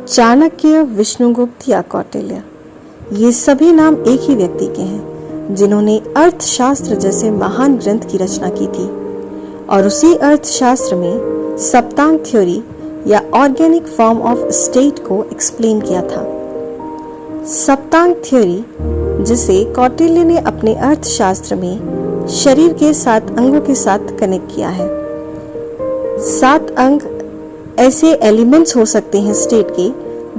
चाणक्य, विष्णुगुप्त या कौटिल्य, ये सभी नाम एक ही व्यक्ति के हैं जिन्होंने अर्थशास्त्र जैसे महान ग्रंथ की रचना की थी और उसी अर्थशास्त्र में सप्तांग थ्योरी या ऑर्गेनिक फॉर्म ऑफ स्टेट को एक्सप्लेन किया था। सप्तांग थ्योरी, जिसे कौटिल्य ने अपने अर्थशास्त्र में शरीर के 7 अंगों के साथ कनेक्ट किया है। 7 अंग ऐसे एलिमेंट्स हो सकते हैं स्टेट के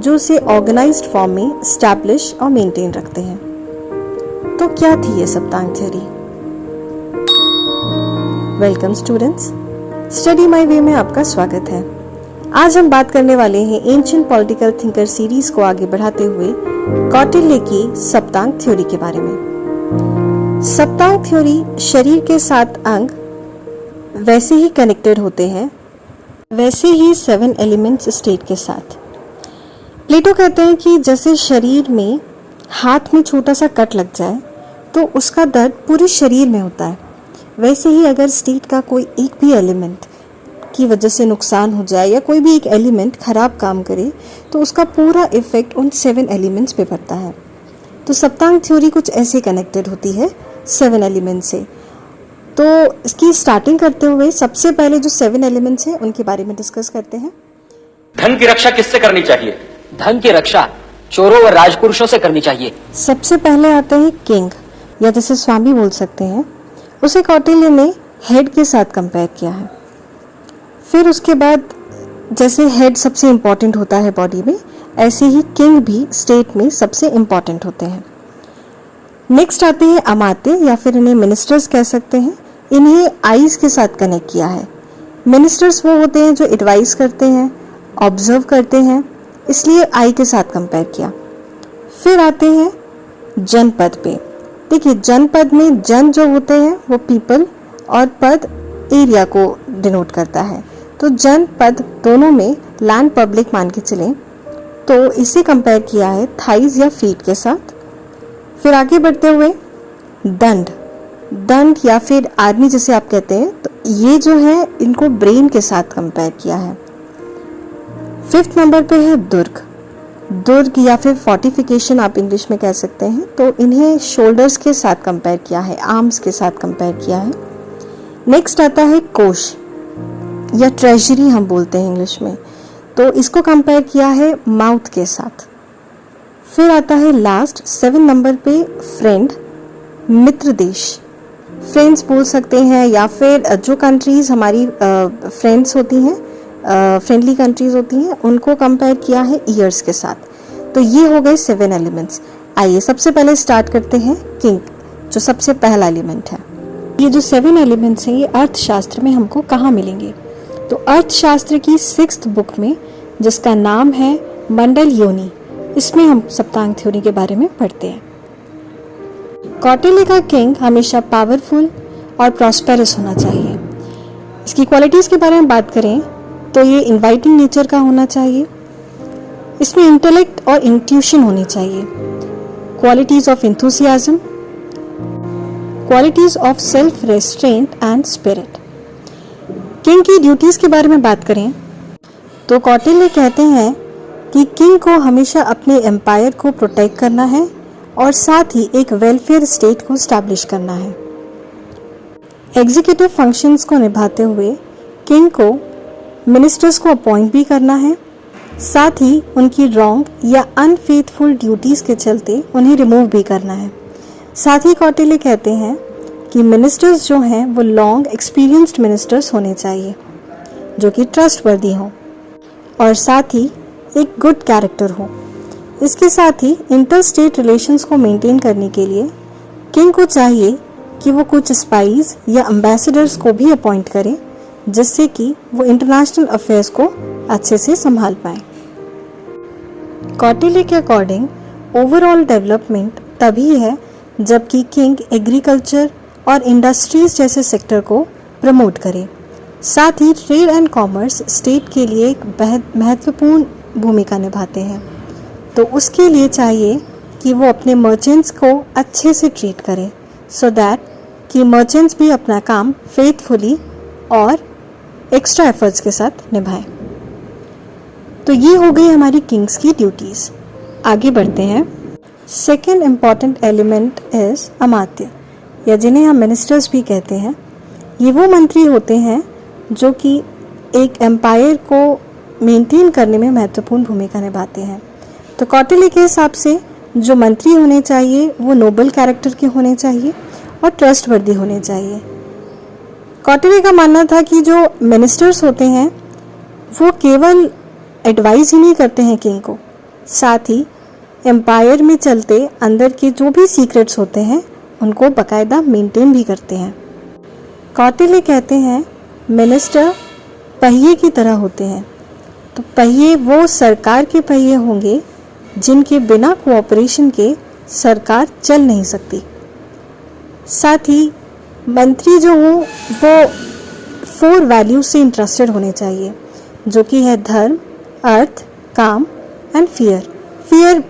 जो उसे ऑर्गेनाइज्ड फॉर्म में स्टैब्लिश और मेंटेन रखते हैं। तो क्या थी ये सप्तांग theory? Welcome students, study my way में आपका स्वागत है। आज हम बात करने वाले हैं एंशिएंट पॉलिटिकल थिंकर सीरीज को आगे बढ़ाते हुए कौटिल्य की सप्तांग थ्योरी के बारे में। सप्तांग थ्योरी शरीर के 7 अंग वैसे ही कनेक्टेड होते हैं वैसे ही 7 एलिमेंट्स स्टेट के साथ। प्लेटो कहते हैं कि जैसे शरीर में हाथ में छोटा सा कट लग जाए तो उसका दर्द पूरे शरीर में होता है, वैसे ही अगर स्टेट का कोई एक भी एलिमेंट की वजह से नुकसान हो जाए या कोई भी एक एलिमेंट खराब काम करे तो उसका पूरा इफेक्ट उन 7 एलिमेंट्स पे पड़ता है। तो सप्तांग थ्योरी कुछ ऐसे कनेक्टेड होती है 7 एलिमेंट से। तो इसकी स्टार्टिंग करते हुए सबसे पहले जो 7 एलिमेंट्स हैं उनके बारे में डिस्कस करते हैं। धन की रक्षा किससे करनी चाहिए? धन की रक्षा चोरों व राजपुरुषों से करनी चाहिए। सबसे पहले आते हैं किंग, या जैसे स्वामी बोल सकते हैं। उसे कौटिल्य ने हेड के साथ कंपेयर किया है। फिर उसके बाद जैसे हेड सबसे इम्पॉर्टेंट होता है बॉडी में, ऐसे ही किंग भी स्टेट में सबसे इम्पॉर्टेंट होते हैं। नेक्स्ट आते हैं अमात्य, या फिर इन्हें मिनिस्टर्स कह सकते हैं। इन्हें आइज के साथ कनेक्ट किया है। मिनिस्टर्स वो होते हैं जो एडवाइस करते हैं, ऑब्जर्व करते हैं, इसलिए आई के साथ कंपेयर किया। फिर आते हैं जनपद पे। देखिए, जनपद में जन जो होते हैं वो पीपल और पद एरिया को डिनोट करता है। तो जनपद दोनों में लैंड पब्लिक मान के चलें तो इसे कंपेयर किया है थाइज या फीट के साथ। फिर आगे बढ़ते हुए दंड या फिर आर्मी जिसे आप कहते हैं, तो ये जो है इनको ब्रेन के साथ कंपेयर किया है। 5th नंबर पे है दुर्ग या फिर फोर्टिफिकेशन आप इंग्लिश में कह सकते हैं। तो इन्हें शोल्डर्स के साथ कंपेयर किया है, आर्म्स के साथ कंपेयर किया है। नेक्स्ट आता है कोश या ट्रेजरी हम बोलते हैं इंग्लिश में, तो इसको कंपेयर किया है माउथ के साथ। फिर आता है लास्ट 7 नंबर पे फ्रेंड, मित्र देश। फ्रेंड्स बोल सकते हैं या फिर जो कंट्रीज हमारी फ्रेंड्स होती हैं, फ्रेंडली कंट्रीज होती हैं, उनको कंपेयर किया है ईयर्स के साथ। तो ये हो गए 7 एलिमेंट्स। आइए सबसे पहले स्टार्ट करते हैं किंग, जो सबसे पहला एलिमेंट है। ये जो 7 एलिमेंट्स हैं ये अर्थशास्त्र में हमको कहाँ मिलेंगे? तो अर्थशास्त्र की 6th बुक में, जिसका नाम है मंडल योनि, इसमें हम सप्तांग थ्योरी के बारे में पढ़ते हैं। कौटिल्य का किंग हमेशा पावरफुल और प्रॉस्पेरस होना चाहिए। इसकी क्वालिटीज़ के बारे में बात करें तो ये इनवाइटिंग नेचर का होना चाहिए। इसमें इंटेलेक्ट और इंट्यूशन होनी चाहिए। Qualities of enthusiasm, qualities of self restaurant and spirit. King की ड्यूटीज के बारे में बात करें तो कौटिल्य कहते हैं कि किंग को हमेशा अपने एम्पायर को प्रोटेक्ट करना है और साथ ही एक वेलफेयर स्टेट को स्टैब्लिश करना है। एग्जीक्यूटिव फंक्शंस को निभाते हुए किंग को मिनिस्टर्स को अपॉइंट भी करना है, साथ ही उनकी रॉन्ग या अनफेथफुल ड्यूटीज़ के चलते उन्हें रिमूव भी करना है। साथ ही कौटिल्य कहते हैं कि मिनिस्टर्स जो हैं वो लॉन्ग एक्सपीरियंस्ड मिनिस्टर्स होने चाहिए जो कि ट्रस्टवर्दी हों और साथ ही एक गुड कैरेक्टर हो। इसके साथ ही इंटर स्टेट रिलेशंस को मेंटेन करने के लिए किंग को चाहिए कि वो कुछ स्पाइज या एम्बेसडर्स को भी अपॉइंट करें, जिससे कि वो इंटरनेशनल अफेयर्स को अच्छे से संभाल पाए। कौटिल्य के अकॉर्डिंग ओवरऑल डेवलपमेंट तभी है जबकि किंग एग्रीकल्चर और इंडस्ट्रीज जैसे सेक्टर को प्रमोट करे। साथ ही ट्रेड एंड कॉमर्स स्टेट के लिए एक महत्वपूर्ण भूमिका निभाते हैं। तो उसके लिए चाहिए कि वो अपने मर्चेंट्स को अच्छे से ट्रीट करें, सो दैट कि मर्चेंट्स भी अपना काम फेथफुली और एक्स्ट्रा एफर्ट्स के साथ निभाएं। तो ये हो गई हमारी किंग्स की ड्यूटीज़। आगे बढ़ते हैं। सेकेंड इम्पॉर्टेंट एलिमेंट इज अमात्य, या जिन्हें हम मिनिस्टर्स भी कहते हैं। ये वो मंत्री होते हैं जो कि एक एम्पायर को मेंटेन करने में महत्वपूर्ण भूमिका निभाते हैं। तो कौटिल्य के हिसाब से जो मंत्री होने चाहिए वो नोबल कैरेक्टर के होने चाहिए और ट्रस्टवर्दी होने चाहिए। कौटिल्य का मानना था कि जो मिनिस्टर्स होते हैं वो केवल एडवाइस ही नहीं करते हैं किंग को, साथ ही एम्पायर में चलते अंदर के जो भी सीक्रेट्स होते हैं उनको बाकायदा मेंटेन भी करते हैं। कौटिल्य कहते हैं मिनिस्टर पहिए की तरह होते हैं। तो पहिए वो सरकार के पहिए होंगे जिनके बिना कोऑपरेशन के सरकार चल नहीं सकती। साथ ही मंत्री जो हो वो 4 वैल्यूज से इंटरेस्टेड होने चाहिए, जो कि है धर्म, अर्थ, काम एंड फियर। फियर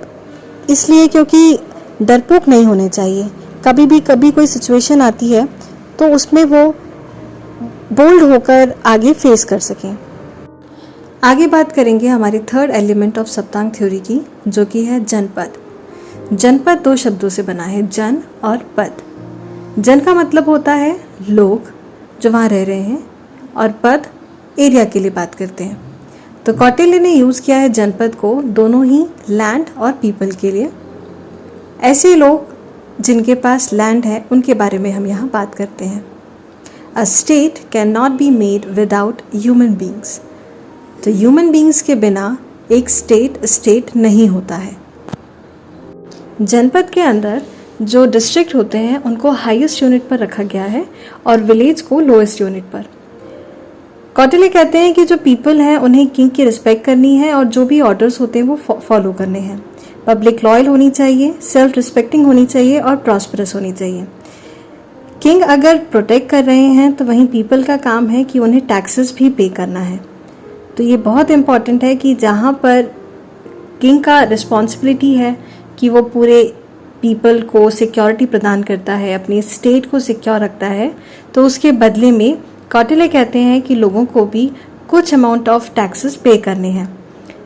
इसलिए क्योंकि डरपोक नहीं होने चाहिए। कभी कोई सिचुएशन आती है तो उसमें वो बोल्ड होकर आगे फेस कर सकें। आगे बात करेंगे हमारी थर्ड एलिमेंट ऑफ सप्तांग थ्योरी की, जो कि है जनपद। जनपद 2 शब्दों से बना है, जन और पद। जन का मतलब होता है लोग जो वहाँ रह रहे हैं, और पद एरिया के लिए बात करते हैं। तो कौटिल्य ने यूज़ किया है जनपद को दोनों ही लैंड और पीपल के लिए। ऐसे लोग जिनके पास लैंड है उनके बारे में हम यहाँ बात करते हैं। A state can not be made without human beings. तो ह्यूमन बींग्स के बिना एक स्टेट नहीं होता है। जनपद के अंदर जो डिस्ट्रिक्ट होते हैं उनको हाईएस्ट यूनिट पर रखा गया है और विलेज को लोएस्ट यूनिट पर। कौटिल्य कहते हैं कि जो पीपल हैं उन्हें किंग की रिस्पेक्ट करनी है और जो भी ऑर्डर्स होते हैं वो फॉलो करने हैं। पब्लिक लॉयल होनी चाहिए, सेल्फ रिस्पेक्टिंग होनी चाहिए और प्रॉस्परस होनी चाहिए। किंग अगर प्रोटेक्ट कर रहे हैं तो वहीं पीपल का काम है कि उन्हें टैक्सेस भी पे करना है। तो ये बहुत इम्पॉर्टेंट है कि जहाँ पर किंग का रिस्पॉन्सिबिलिटी है कि वो पूरे पीपल को सिक्योरिटी प्रदान करता है, अपनी स्टेट को सिक्योर रखता है, तो उसके बदले में कौटिल्य कहते हैं कि लोगों को भी कुछ अमाउंट ऑफ टैक्सेस पे करने हैं।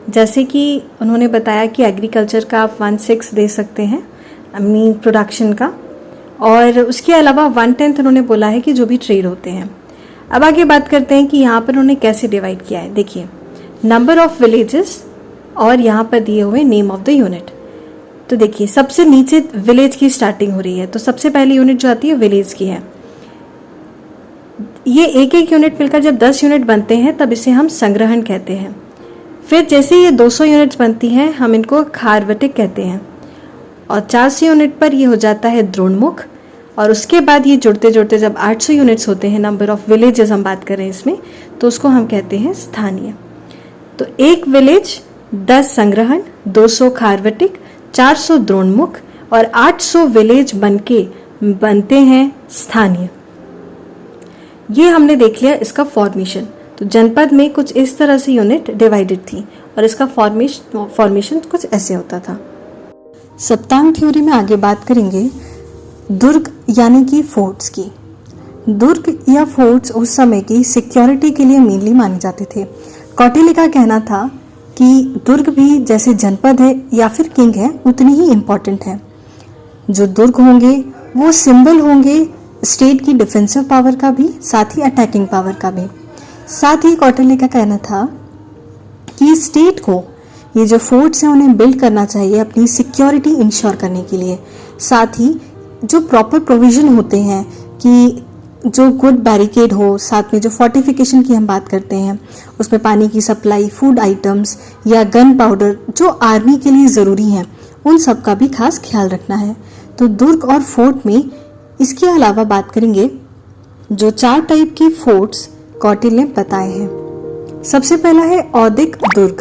जैसे कि उन्होंने बताया कि एग्रीकल्चर का आप 1/6 दे सकते हैं अपनी प्रोडक्शन का, और उसके अलावा 1/10 उन्होंने बोला है कि जो भी ट्रेड होते हैं। अब आगे बात करते हैं कि यहाँ पर उन्होंने कैसे डिवाइड किया है। देखिए, नंबर ऑफ विलेजेस और यहाँ पर दिए हुए नेम ऑफ द यूनिट। तो देखिए, सबसे नीचे विलेज की स्टार्टिंग हो रही है, तो सबसे पहली यूनिट जो आती है विलेज की है। ये एक यूनिट मिलकर जब 10 यूनिट बनते हैं तब इसे हम संग्रहण कहते हैं। फिर जैसे ये 200 यूनिट्स बनती हैं हम इनको खारवटिक कहते हैं, और 400 यूनिट पर ये हो जाता है द्रोणमुख, और उसके बाद ये जुड़ते जुड़ते जब 800 यूनिट्स होते हैं, नंबर ऑफ विलेजेस हम बात करें इसमें, तो उसको हम कहते हैं स्थानीय। तो एक विलेज 10 संग्रहण, 200 खारवटिक, 400 द्रोणमुख और 800 विलेज बनते हैं स्थानीय। ये हमने देख लिया इसका फॉर्मेशन। तो जनपद में कुछ इस तरह से यूनिट डिवाइडेड थी और इसका फॉर्मेशन कुछ ऐसे होता था। सप्तांग थ्योरी में आगे बात करेंगे दुर्ग यानी कि फोर्ट्स की। दुर्ग या फोर्ट्स उस समय की सिक्योरिटी के लिए मेनली माने जाते थे। कौटिल्य का कहना था कि दुर्ग भी जैसे जनपद है या फिर किंग है उतनी ही इम्पोर्टेंट है। जो दुर्ग होंगे वो सिंबल होंगे स्टेट की डिफेंसिव पावर का भी, साथ ही अटैकिंग पावर का भी। साथ ही कौटिल्य का कहना था कि स्टेट को ये जो फोर्ट्स हैं उन्हें बिल्ड करना चाहिए अपनी सिक्योरिटी इंश्योर करने के लिए। साथ ही जो प्रॉपर प्रोविजन होते हैं कि जो गुड बैरिकेड हो, साथ में जो फोर्टिफिकेशन की हम बात करते हैं उसमें पानी की सप्लाई, फूड आइटम्स या गन पाउडर जो आर्मी के लिए ज़रूरी हैं, उन सब का भी खास ख्याल रखना है। तो दुर्ग और फोर्ट में इसके अलावा बात करेंगे जो 4 टाइप की फोर्ट्स कौटिल्य ने बताए हैं। सबसे पहला है औदिक दुर्ग।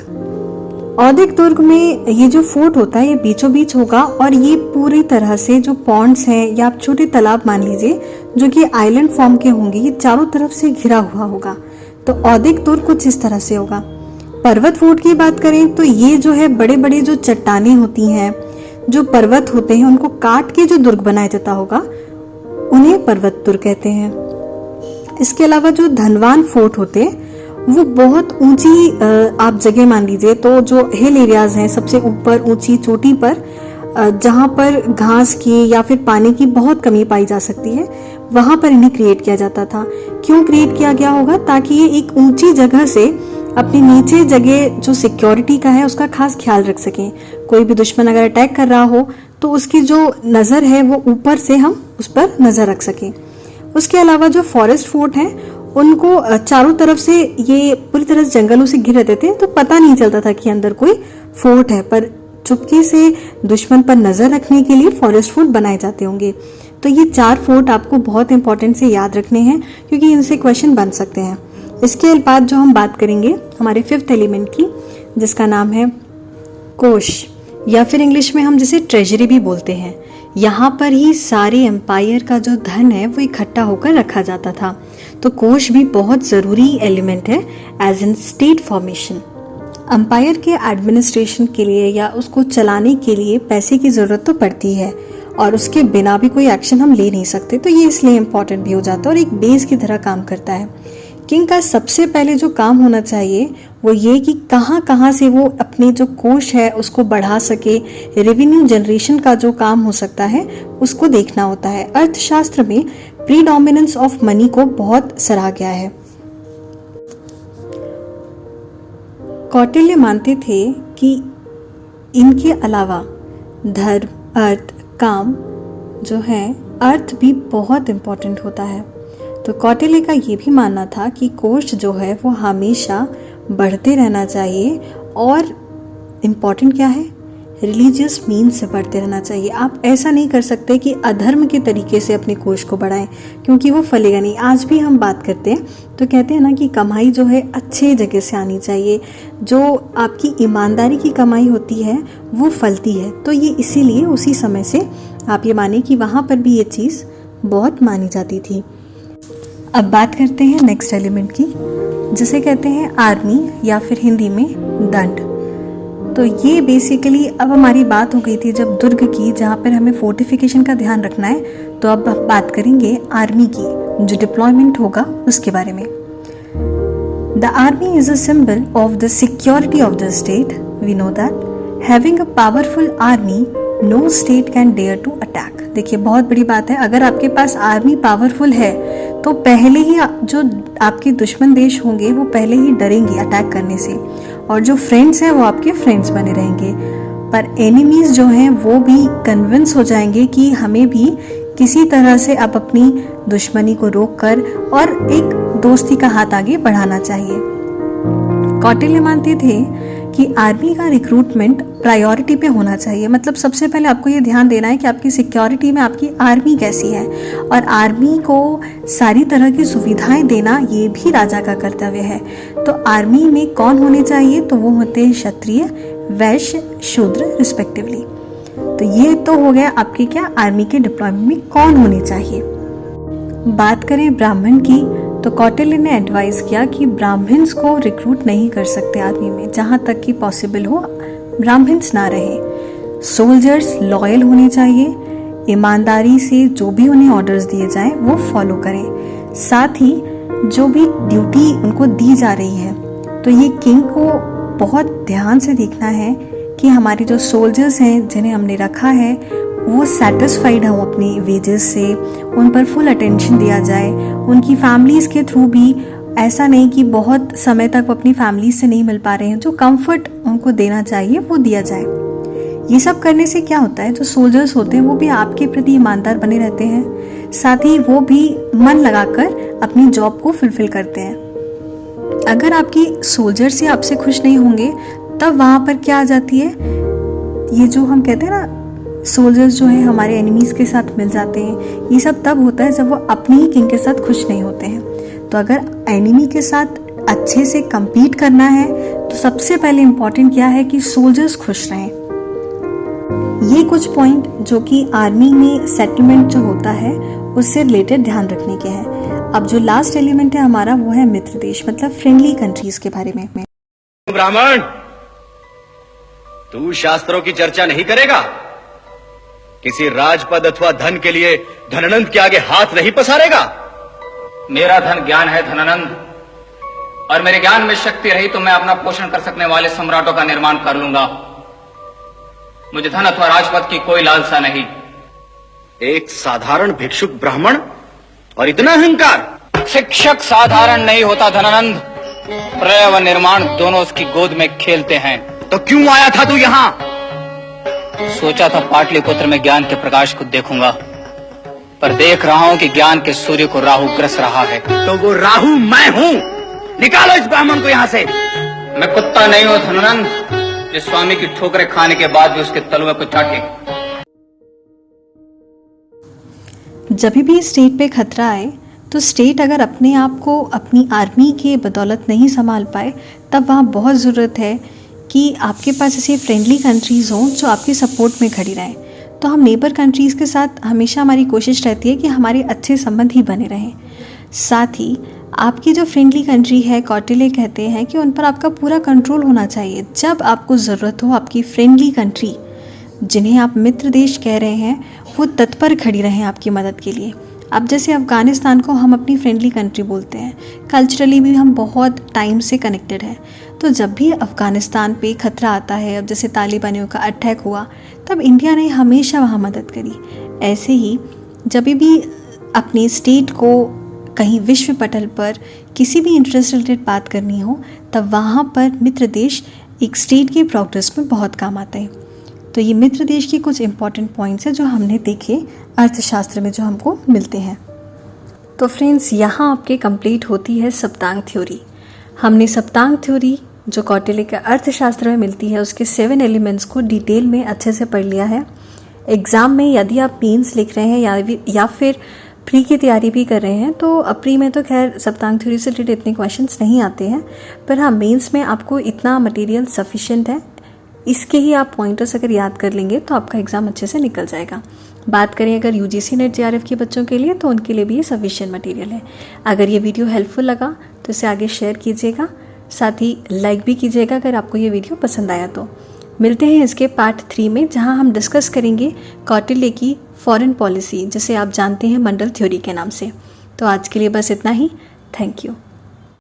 औदिक दुर्ग में ये जो फोर्ट होता है ये बीचों बीच होगा और ये पूरी तरह से जो पॉन्ड्स हैं या आप छोटे तालाब मान लीजिए जो कि आइलैंड फॉर्म के होंगे, ये चारों तरफ से घिरा हुआ होगा। तो औदिक दुर्ग कुछ इस तरह से होगा। पर्वत फोर्ट की बात करें तो ये जो है बड़े बड़े जो चट्टानें होती हैं, जो पर्वत होते हैं, उनको काट के जो दुर्ग बनाया जाता होगा उन्हें पर्वत दुर्ग कहते हैं। इसके अलावा जो धनवान फोर्ट होते हैं वो बहुत ऊंची आप जगह मान लीजिए, तो जो हिल एरियाज हैं सबसे ऊपर ऊंची चोटी पर जहाँ पर घास की या फिर पानी की बहुत कमी पाई जा सकती है, वहां पर इन्हें क्रिएट किया जाता था। क्यों क्रिएट किया गया होगा? ताकि ये एक ऊंची जगह से अपनी नीचे जगह जो सिक्योरिटी का है उसका खास ख्याल रख सकें। कोई भी दुश्मन अगर अटैक कर रहा हो तो उसकी जो नज़र है वो ऊपर से हम उस पर नज़र रख सकें। उसके अलावा जो फॉरेस्ट फोर्ट हैं उनको चारों तरफ से ये पूरी तरह से जंगलों से घिर रहते थे, तो पता नहीं चलता था कि अंदर कोई फोर्ट है, पर चुपके से दुश्मन पर नजर रखने के लिए फॉरेस्ट फोर्ट बनाए जाते होंगे। तो ये 4 फोर्ट आपको बहुत इंपॉर्टेंट से याद रखने हैं क्योंकि इनसे क्वेश्चन बन सकते हैं। इसके बाद जो हम बात करेंगे हमारे 5th एलिमेंट की, जिसका नाम है कोष, या फिर इंग्लिश में हम जिसे ट्रेजरी भी बोलते हैं। यहाँ पर ही सारे एम्पायर का जो धन है वो इकट्ठा होकर रखा जाता था। तो कोष भी बहुत ज़रूरी एलिमेंट है as in state formation. Empire के एडमिनिस्ट्रेशन के लिए या उसको चलाने के लिए पैसे की ज़रूरत तो पड़ती है और उसके बिना भी कोई एक्शन हम ले नहीं सकते, तो ये इसलिए इम्पॉर्टेंट भी हो जाता है और एक बेस की तरह काम करता है। किंग का सबसे पहले जो काम होना चाहिए वो ये कि कहाँ कहाँ से वो अपने जो कोष है उसको बढ़ा सके, रेवेन्यू जनरेशन का जो काम हो सकता है उसको देखना होता है। अर्थशास्त्र में प्रीडोमिनेंस ऑफ मनी को बहुत सराहा गया है। कौटिल्य मानते थे कि इनके अलावा धर्म, अर्थ, काम जो है, अर्थ भी बहुत इम्पोर्टेंट होता है। तो कौटिल्य का ये भी मानना था कि कोष जो है वो हमेशा बढ़ते रहना चाहिए और इम्पॉर्टेंट क्या है, रिलीजियस मीन्स से बढ़ते रहना चाहिए। आप ऐसा नहीं कर सकते कि अधर्म के तरीके से अपने कोष को बढ़ाएं क्योंकि वो फलेगा नहीं। आज भी हम बात करते हैं तो कहते हैं ना कि कमाई जो है अच्छे जगह से आनी चाहिए, जो आपकी ईमानदारी की कमाई होती है वो फलती है। तो ये इसीलिए उसी समय से आप ये माने कि वहाँ पर भी ये चीज़ बहुत मानी जाती थी। अब बात करते हैं नेक्स्ट एलिमेंट की, जिसे कहते हैं आर्मी या फिर हिंदी में दंड। तो ये बेसिकली अब हमारी बात हो गई थी जब दुर्ग की, जहाँ पर हमें फोर्टिफिकेशन का ध्यान रखना है। तो अब बात करेंगे आर्मी की, जो डिप्लॉयमेंट होगा उसके बारे में। The army is a symbol of the security of the state. We know that having a powerful army no state can dare to attack. देखिए बहुत बड़ी बात है, अगर आपके पास आर्मी पावरफुल है तो पहले ही जो आपके दुश्मन देश होंगे वो पहले ही डरेंगे अटैक करने से, और जो फ्रेंड्स हैं वो आपके फ्रेंड्स बने रहेंगे। पर एनिमीज जो हैं वो भी कन्विंस हो जाएंगे कि हमें भी किसी तरह से अब अपनी दुश्मनी को रोककर और एक दोस्ती का हाथ आगे बढ़ाना चाहिए। कौटिल्य मानते थे कि आर्मी का रिक्रूटमेंट प्रायोरिटी पे होना चाहिए। मतलब सबसे पहले आपको ये ध्यान देना है कि आपकी सिक्योरिटी में आपकी आर्मी कैसी है, और आर्मी को सारी तरह की सुविधाएं देना ये भी राजा का कर्तव्य है। तो आर्मी में कौन होने चाहिए? तो वो होते हैं क्षत्रिय, वैश्य, शूद्र रिस्पेक्टिवली। तो ये तो हो गया आपके क्या आर्मी के डिप्लॉयमेंट में कौन होने चाहिए। बात करें ब्राह्मण की, तो कौटिल्य ने एडवाइस किया कि ब्राह्मण्स को रिक्रूट नहीं कर सकते आर्मी में, जहाँ तक कि पॉसिबल हो ब्राह्मण्स ना रहे। सोल्जर्स लॉयल होने चाहिए, ईमानदारी से जो भी उन्हें ऑर्डर्स दिए जाएं वो फॉलो करें। साथ ही जो भी ड्यूटी उनको दी जा रही है, तो ये किंग को बहुत ध्यान से देखना है कि हमारे जो सोल्जर्स हैं जिन्हें हमने रखा है वो सेटिस्फाइड हो अपनी वेजेस से, उन पर फुल अटेंशन दिया जाए। उनकी फैमिलीज़ के थ्रू भी ऐसा नहीं कि बहुत समय तक वो अपनी फैमिली से नहीं मिल पा रहे हैं, जो कंफर्ट उनको देना चाहिए वो दिया जाए। ये सब करने से क्या होता है, जो सोल्जर्स होते हैं वो भी आपके प्रति ईमानदार बने रहते हैं, साथ ही वो भी मन लगाकर अपनी जॉब को फुलफिल करते हैं। अगर आपकी सोल्जर्स ही आपसे खुश नहीं होंगे तब वहाँ पर क्या आ जाती है, ये जो हम कहते हैं ना सोल्जर्स जो है हमारे एनिमीज़ के साथ मिल जाते हैं। ये सब तब होता है जब वो अपनी ही किंग के साथ खुश नहीं होते हैं। तो अगर एनिमी के साथ अच्छे से compete करना है तो सबसे पहले इम्पॉर्टेंट क्या है कि सोल्जर्स खुश रहें। ये कुछ पॉइंट जो कि आर्मी में सेटलमेंट जो होता है उससे रिलेटेड ध्यान रखने के हैं। अब जो लास्ट एलिमेंट है हमारा वो है मित्र देश, मतलब फ्रेंडली कंट्रीज के बारे में। ब्राह्मण, तू शास्त्रों की चर्चा नहीं करेगा? किसी राजपद अथवा धन के लिए धनानंद के आगे हाथ नहीं पसारेगा? मेरा धन ज्ञान है धनानंद, और मेरे ज्ञान में शक्ति रही तो मैं अपना पोषण कर सकने वाले सम्राटों का निर्माण कर लूंगा। मुझे धन अथवा राजपद की कोई लालसा नहीं। एक साधारण भिक्षुक ब्राह्मण और इतना अहंकार। शिक्षक साधारण नहीं होता धनानंद, प्रलय व निर्माण दोनों उसकी गोद में खेलते हैं। तो क्यों आया था तू यहाँ? सोचा था पाटलिपुत्र में ज्ञान के प्रकाश को देखूंगा, पर देख रहा हूं कि ज्ञान के सूर्य को राहु ग्रस रहा है। तो वो राहु मैं हूं। निकालो इस ब्राह्मण को यहाँ से। मैं कुत्ता नहीं हूं धनानंद, जो स्वामी की ठोकरें खाने के बाद भी उसके तलवे को चाटे। जब भी स्टेट पे खतरा आए तो स्टेट अगर अपने आप को अपनी आर्मी के बदौलत नहीं संभाल पाए, तब वहाँ बहुत ज़रूरत है कि आपके पास ऐसी फ्रेंडली कंट्रीज़ हों जो आपके सपोर्ट में खड़ी रहें। तो हम नेबर कंट्रीज़ के साथ हमेशा हमारी कोशिश रहती है कि हमारे अच्छे संबंध ही बने रहें। साथ ही आपकी जो फ्रेंडली कंट्री है, कौटिल्य कहते हैं कि उन पर आपका पूरा कंट्रोल होना चाहिए। जब आपको ज़रूरत हो, आपकी फ्रेंडली कंट्री जिन्हें आप मित्र देश कह रहे हैं, वो तत्पर खड़ी रहें आपकी मदद के लिए। अब जैसे अफ़गानिस्तान को हम अपनी फ्रेंडली कंट्री बोलते हैं, कल्चरली भी हम बहुत टाइम से कनेक्टेड हैं। तो जब भी अफ़गानिस्तान पे खतरा आता है, अब जैसे तालिबानियों का अटैक हुआ, तब इंडिया ने हमेशा वहाँ मदद करी। ऐसे ही जब भी अपने स्टेट को कहीं विश्व पटल पर किसी भी इंटरेस्ट रिलेटेड बात करनी हो, तब वहाँ पर मित्र देश एक स्टेट के प्रोग्रेस में बहुत काम आते हैं। तो ये मित्र देश के कुछ इंपॉर्टेंट पॉइंट्स हैं जो हमने देखे अर्थशास्त्र में जो हमको मिलते हैं। तो फ्रेंड्स, यहाँ आपके कंप्लीट होती है सप्तांग थ्योरी। हमने सप्तांग थ्योरी जो कौटिल्य के अर्थशास्त्र में मिलती है, उसके 7 एलिमेंट्स को डिटेल में अच्छे से पढ़ लिया है। एग्ज़ाम में यदि आप मेंस लिख रहे हैं या फिर प्री की तैयारी भी कर रहे हैं, तो प्री में तो खैर सप्तांग थ्योरी से रिलेटेड इतने क्वेश्चंस नहीं आते हैं, पर हाँ मेंस में आपको इतना मटेरियल सफिशिएंट है। इसके ही आप पॉइंटर्स अगर याद कर लेंगे तो आपका एग्ज़ाम अच्छे से निकल जाएगा। बात करें अगर यूजीसी नेट जेआरएफ के बच्चों के लिए, तो उनके लिए भी ये सफिशिएंट मटेरियल है। अगर ये वीडियो हेल्पफुल लगा तो इसे आगे शेयर कीजिएगा, साथ ही लाइक भी कीजिएगा अगर आपको ये वीडियो पसंद आया तो। मिलते हैं इसके पार्ट 3 में, जहाँ हम डिस्कस करेंगे कौटिल्य की फॉरेन पॉलिसी, जिसे आप जानते हैं मंडल थ्योरी के नाम से। तो आज के लिए बस इतना ही। Thank you.